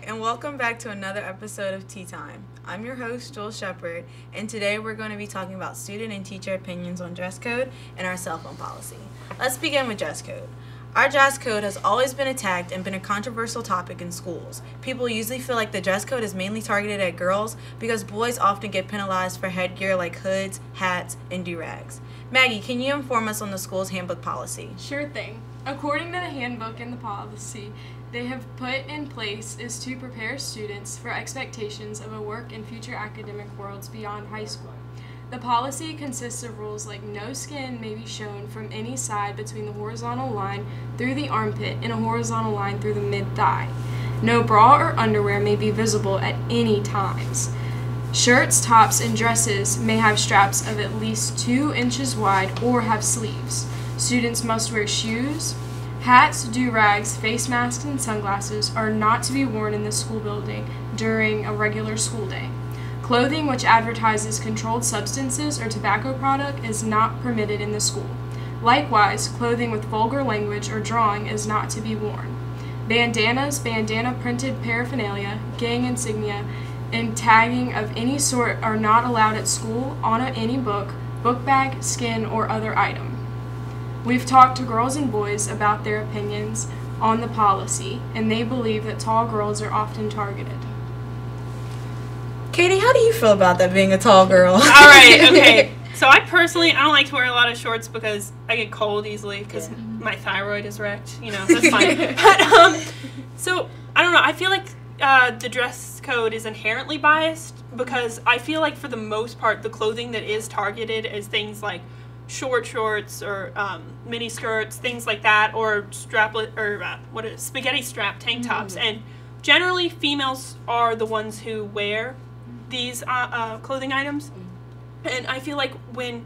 and welcome back to another episode of Tea Time. I'm your host, Jules Shepherd, and today we're going to be talking about student and teacher opinions on dress code and our cell phone policy. Let's begin with dress code. Our dress code has always been attacked and been a controversial topic in schools. People usually feel like the dress code is mainly targeted at girls because boys often get penalized for headgear like hoods, hats, and do-rags. Maggie, can you inform us on the school's handbook policy? Sure thing. According to the handbook and the policy they have put in place is to prepare students for expectations of a work and future academic worlds beyond high school. The policy consists of rules like no skin may be shown from any side between the horizontal line through the armpit and a horizontal line through the mid-thigh. No bra or underwear may be visible at any times. Shirts, tops, and dresses may have straps of at least 2 inches wide or have sleeves. Students must wear shoes. Hats, do-rags, face masks, and sunglasses are not to be worn in the school building during a regular school day. Clothing which advertises controlled substances or tobacco product is not permitted in the school. Likewise, clothing with vulgar language or drawing is not to be worn. Bandanas, bandana-printed paraphernalia, gang insignia, and tagging of any sort are not allowed at school, on any book, book bag, skin, or other item. We've talked to girls and boys about their opinions on the policy, and they believe that tall girls are often targeted. Katie, how do you feel about that being a tall girl? All right, okay. So I don't like to wear a lot of shorts because I get cold easily because my thyroid is wrecked. You know, that's fine. But, so, I don't know. I feel like the dress code is inherently biased because I feel like for the most part the clothing that is targeted is things like short shorts or mini skirts, things like that, or spaghetti strap tank tops. And generally females are the ones who wear these clothing items. And I feel like when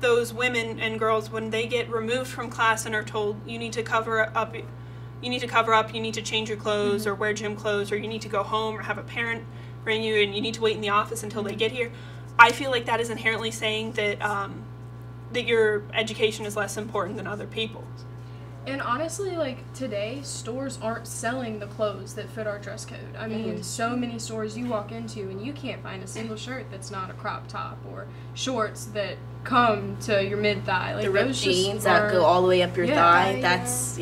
those women and girls, when they get removed from class and are told you need to cover up, you need to change your clothes or wear gym clothes, or you need to go home or have a parent bring you and you need to wait in the office until they get here, I feel like that is inherently saying that that your education is less important than other people's. And honestly, like, today, stores aren't selling the clothes that fit our dress code. I mean, so many stores you walk into and you can't find a single shirt that's not a crop top or shorts that come to your mid-thigh. Like, the ripped jeans that go all the way up your thigh, that's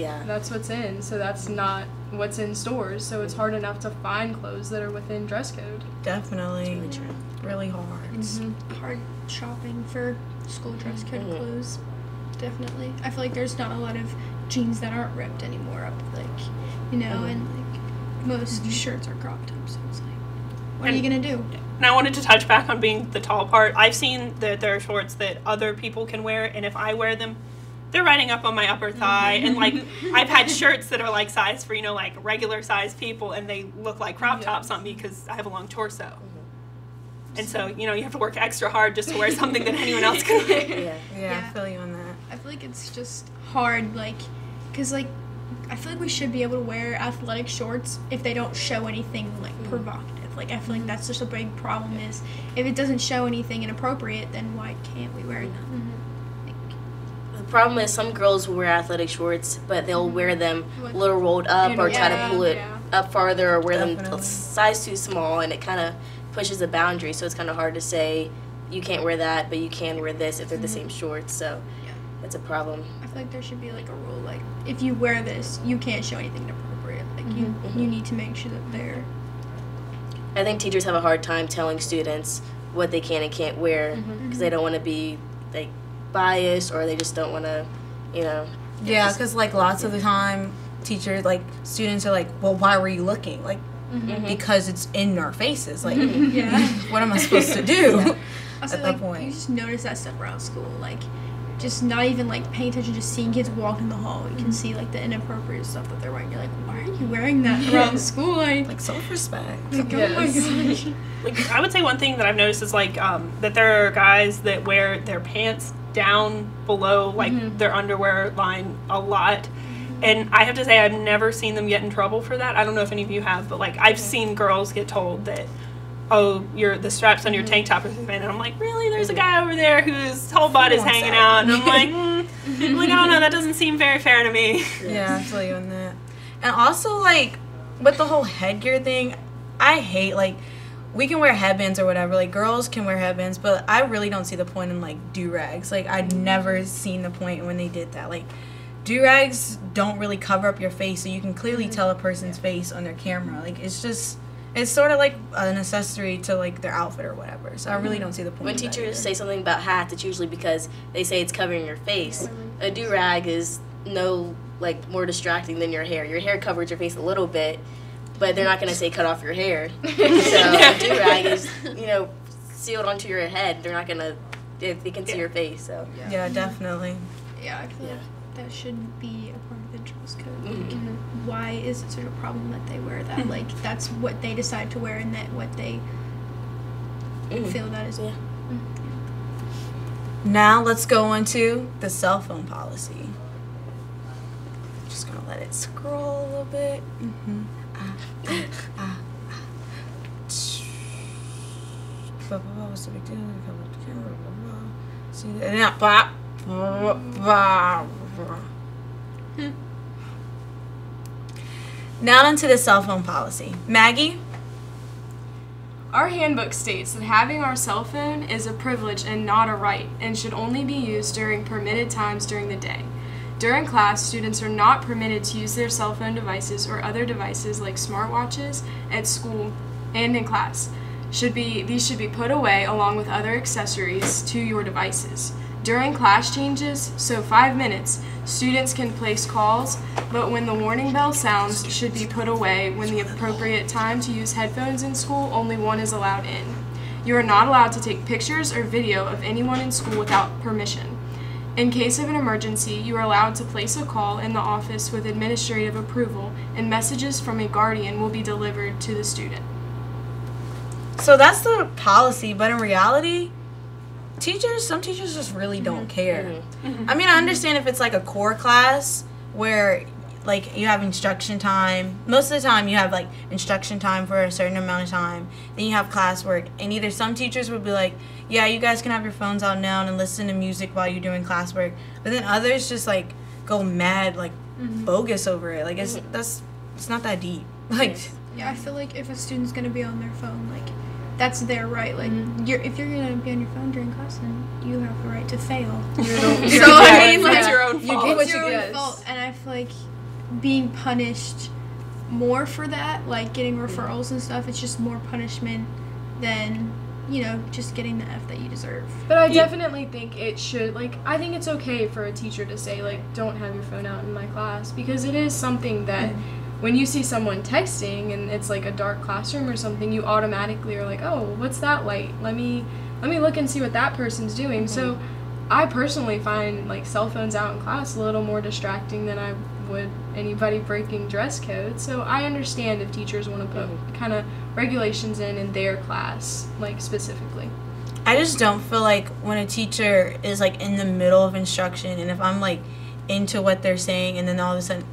what's in, so that's not what's in stores, so it's hard enough to find clothes that are within dress code. Definitely. It's really true. Really hard. It's hard shopping for school dress code clothes. Definitely. I feel like there's not a lot of jeans that aren't ripped anymore up, like, you know, and like most shirts are crop tops, so it's like, what are you gonna do? And I wanted to touch back on being the tall part. I've seen that there are shorts that other people can wear, and if I wear them, they're riding up on my upper thigh. And like, I've had shirts that are like size for, you know, like regular size people, and they look like crop tops on me because I have a long torso. And so, you know, you have to work extra hard just to wear something that anyone else can wear. Yeah, I feel you on that. I feel like it's just hard, like, because, like, I feel like we should be able to wear athletic shorts if they don't show anything, like, provocative. Like, I feel like that's just a big problem is if it doesn't show anything inappropriate, then why can't we wear them? The problem is some girls will wear athletic shorts, but they'll wear them a little rolled up or try to pull it up farther or wear them a size too small, and it kind of pushes a boundary, so it's kind of hard to say you can't wear that, but you can wear this if they're the same shorts, so that's a problem. I feel like there should be like a rule, like if you wear this, you can't show anything inappropriate. Like you need to make sure that they're. I think teachers have a hard time telling students what they can and can't wear because they don't want to be like biased, or they just don't want to, you know. Yeah, because like lots of the time, teachers, like students are like, well, why were you looking? Like, because it's in our faces. Like, what am I supposed to do Also, at like, that point? you just notice that stuff around school, like just not even like paying attention, just seeing kids walk in the hall. You can see like the inappropriate stuff that they're wearing. You're like, why are you wearing that around school? Like self-respect. Like, oh my gosh. Like, I would say one thing that I've noticed is like that there are guys that wear their pants down below like their underwear line a lot. And I have to say, I've never seen them get in trouble for that. I don't know if any of you have, but like I've seen girls get told that, oh, the straps on your tank top are too thin. And I'm like, really? There's a guy over there whose whole butt is hanging out. And I'm like, I don't know, that doesn't seem very fair to me. Yeah, I feel you on that. And also, like, with the whole headgear thing, I hate, like, we can wear headbands or whatever. Like, girls can wear headbands, but I really don't see the point in, like, do-rags. Like, I'd never seen the point when they did that. Like, do-rags don't really cover up your face, so you can clearly tell a person's face on their camera. Like, it's just, it's sort of like an accessory to, like, their outfit or whatever. So I really don't see the point. When teachers say something about hats, it's usually because they say it's covering your face. A do-rag is more distracting than your hair. Your hair covers your face a little bit, but they're not going to say cut off your hair. So a do-rag is, sealed onto your head. They're not going to, they can see your face. So Yeah, definitely. Yeah, I feel like that should be a part of the dress code. Like, why is it such a problem that they wear that? Like, that's what they decide to wear, and that what they feel that is. Yeah. Now let's go on to the cell phone policy. Just gonna let it scroll a little bit. What's the big deal? See that? Now onto the cell phone policy. Maggie? Our handbook states that having our cell phone is a privilege and not a right, and should only be used during permitted times during the day. During class, students are not permitted to use their cell phone devices or other devices like smartwatches at school and in class. These should be put away along with other accessories to your devices. During class changes, so 5 minutes, students can place calls, but when the warning bell sounds, should be put away. When the appropriate time to use headphones in school, only one is allowed in. You are not allowed to take pictures or video of anyone in school without permission. In case of an emergency, you are allowed to place a call in the office with administrative approval, and messages from a guardian will be delivered to the student. So that's the policy, but in reality, some teachers just really don't care. I mean, I understand if it's like a core class where like you have instruction time. Most of the time you have like instruction time for a certain amount of time. Then you have classwork, and either some teachers would be like, yeah, you guys can have your phones out now and listen to music while you're doing classwork. But then others just like go mad, like bogus over it. Like it's not that deep. Like yeah, I feel like if a student's gonna be on their phone, like that's their right. Like if you're gonna be on your phone during class, then you have the right to fail. So I mean, like, it's your own fault. You get what you your get. own fault, and I feel like being punished more for that, like getting referrals and stuff, it's just more punishment than just getting the F that you deserve. But I definitely think it should, I think it's okay for a teacher to say, don't have your phone out in my class, because it is something that when you see someone texting and it's like a dark classroom or something, you automatically are like, oh, what's that light? Let me look and see what that person's doing. So I personally find cell phones out in class a little more distracting than I would anybody breaking dress code. So I understand if teachers want to put kind of regulations in their class, specifically. I just don't feel like when a teacher is in the middle of instruction, and if I'm into what they're saying, and then all of a sudden,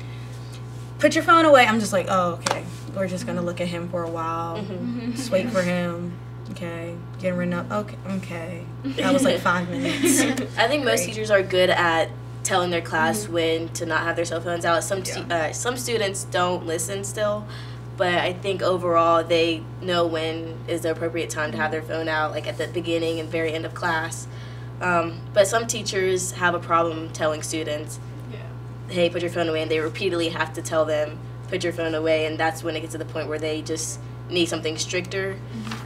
put your phone away, I'm just like, oh, okay, we're just gonna look at him for a while, just wait for him. Okay, getting written up. Okay. That was 5 minutes. I think most teachers are good at telling their class when to not have their cell phones out. Some students don't listen still, but I think overall they know when is the appropriate time to have their phone out, at the beginning and very end of class. But some teachers have a problem telling students, hey, put your phone away, and they repeatedly have to tell them, put your phone away, and that's when it gets to the point where they just need something stricter.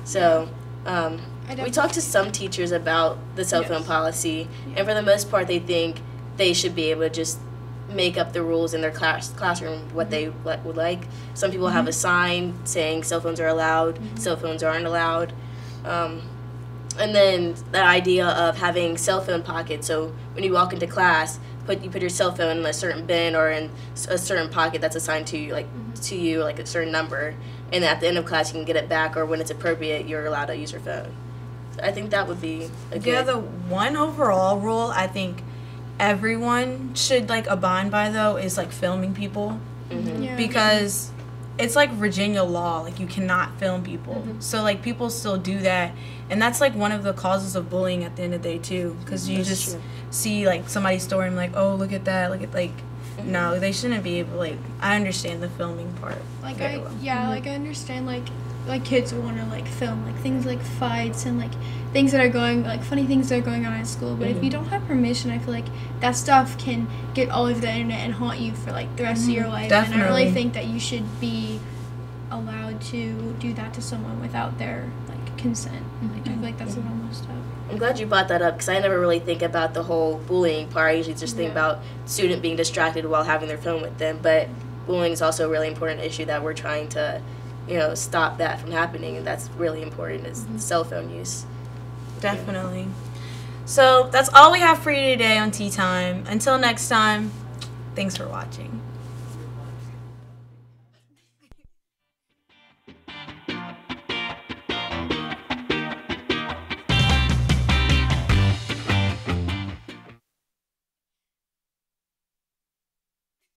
So we talked to some teachers about the cell phone policy, and for the most part they think they should be able to just make up the rules in their classroom what they would like. Some people have a sign saying cell phones are allowed, cell phones aren't allowed. And then the idea of having cell phone pockets, so when you walk into class, you put your cell phone in a certain bin or in a certain pocket that's assigned to you, a certain number, and at the end of class you can get it back, or when it's appropriate you're allowed to use your phone. So I think that would be a good... Yeah, the one overall rule I think everyone should abide by though is filming people, because it's Virginia law, you cannot film people. So people still do that, and that's one of the causes of bullying at the end of the day too, because you just see somebody's story and oh, look at that, look at no, they shouldn't be able, like, I understand the filming part. Like, very well. like, I understand, like kids want to, like, film, like, things like fights and, like, things that are going, like, funny things that are going on at school. But if you don't have permission, I feel like that stuff can get all over the internet and haunt you for, like, the rest of your life. Definitely. And I really think that you should be allowed to do that to someone without their, like, consent. Like, I feel like that's a little messed up. I'm glad you brought that up because I never really think about the whole bullying part. I usually just think about student being distracted while having their phone with them. But bullying is also a really important issue that we're trying to, stop that from happening, and that's really important is cell phone use. Definitely. So that's all we have for you today on Tea Time. Until next time, thanks for watching.